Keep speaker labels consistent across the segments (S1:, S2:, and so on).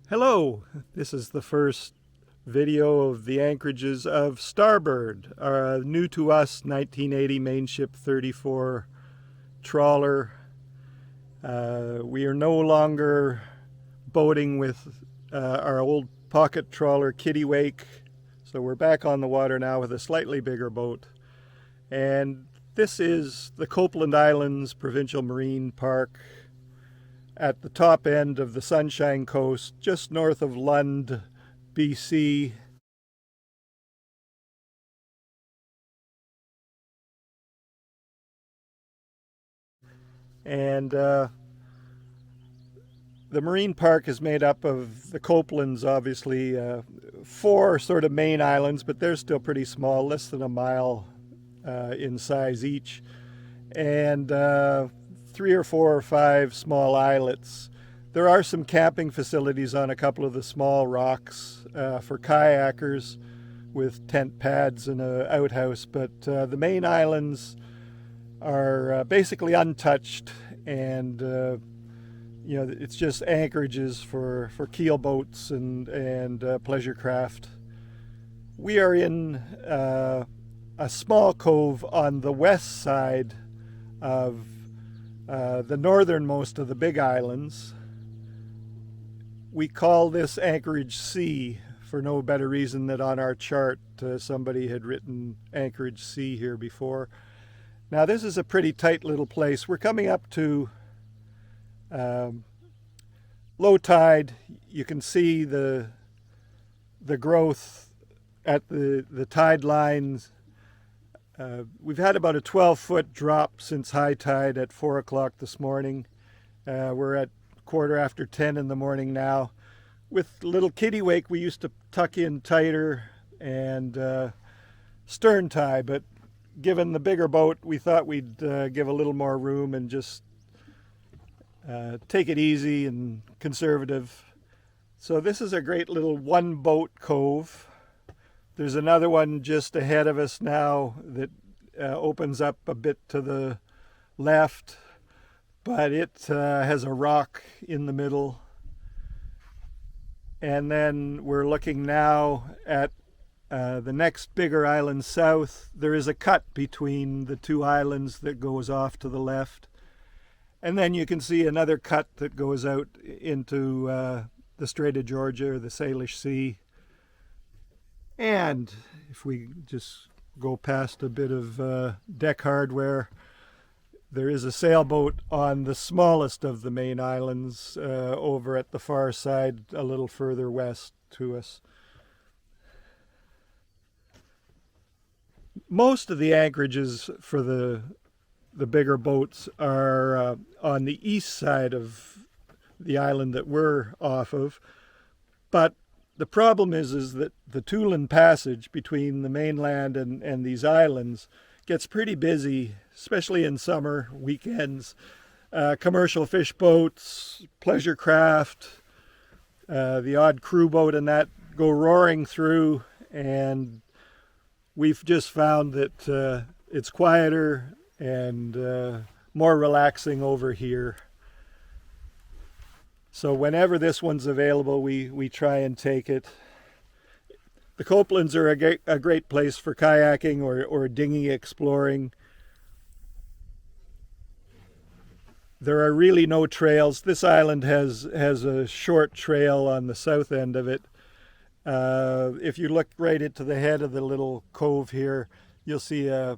S1: Hello, this is the first video of the anchorages of Starbird, our new to us 1980 Mainship 34 trawler. We are no longer boating with our old pocket trawler Kittiwake, so we're back on the water now with a slightly bigger boat. And this is the Copeland Islands Provincial Marine Park at the top end of the Sunshine Coast, just north of Lund, BC. And the marine park is made up of the Copelands, obviously, four sort of main islands, but they're still pretty small, less than a mile in size each. And three or four or five small islets. There are some camping facilities on a couple of the small rocks for kayakers with tent pads and an outhouse, but the main islands are basically untouched, and it's just anchorages for keel boats and pleasure craft. We are in a small cove on the west side of the northernmost of the big islands. We call this Anchorage C for no better reason than on our chart somebody had written Anchorage C here before. Now this is a pretty tight little place. We're coming up to low tide. You can see the growth at the tide lines. We've had about a 12-foot drop since high tide at 4 o'clock this morning. We're at 10:15 in the morning now. With little Kittiwake, we used to tuck in tighter and stern tie, but given the bigger boat, we thought we'd give a little more room and just take it easy and conservative. So this is a great little one-boat cove. There's another one just ahead of us now that opens up a bit to the left, but it has a rock in the middle. And then we're looking now at the next bigger island south. There is a cut between the two islands that goes off to the left. And then you can see another cut that goes out into the Strait of Georgia, or the Salish Sea. And if we just go past a bit of deck hardware, there is a sailboat on the smallest of the main islands over at the far side, a little further west to us. Most of the anchorages for the bigger boats are on the east side of the island that we're off of, but the problem is that the Tulan Passage between the mainland and these islands gets pretty busy, especially in summer weekends. Commercial fish boats, pleasure craft, the odd crew boat and that go roaring through, and we've just found that it's quieter and more relaxing over here. So whenever this one's available, we try and take it. The Copelands are a great place for kayaking or dinghy exploring. There are really no trails. This island has a short trail on the south end of it. If you look right into the head of the little cove here, you'll see a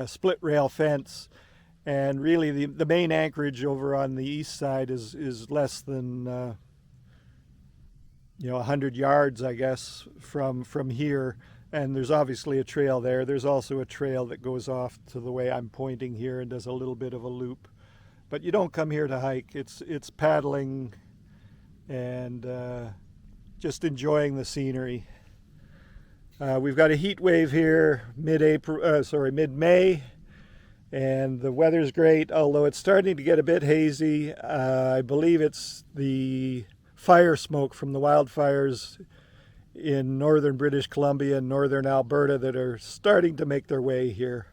S1: split rail fence. And really, the main anchorage over on the east side is less than 100 yards, I guess, from here. And there's obviously a trail there. There's also a trail that goes off to the way I'm pointing here and does a little bit of a loop. But you don't come here to hike. It's paddling and just enjoying the scenery. We've got a heat wave here mid-May. And the weather's great, although it's starting to get a bit hazy. I believe it's the fire smoke from the wildfires in northern British Columbia and northern Alberta that are starting to make their way here.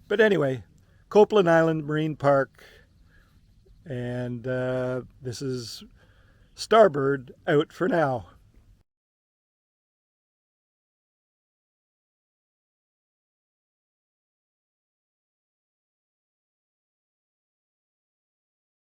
S1: But anyway, Copeland Island Marine Park, and this is Starbird out for now.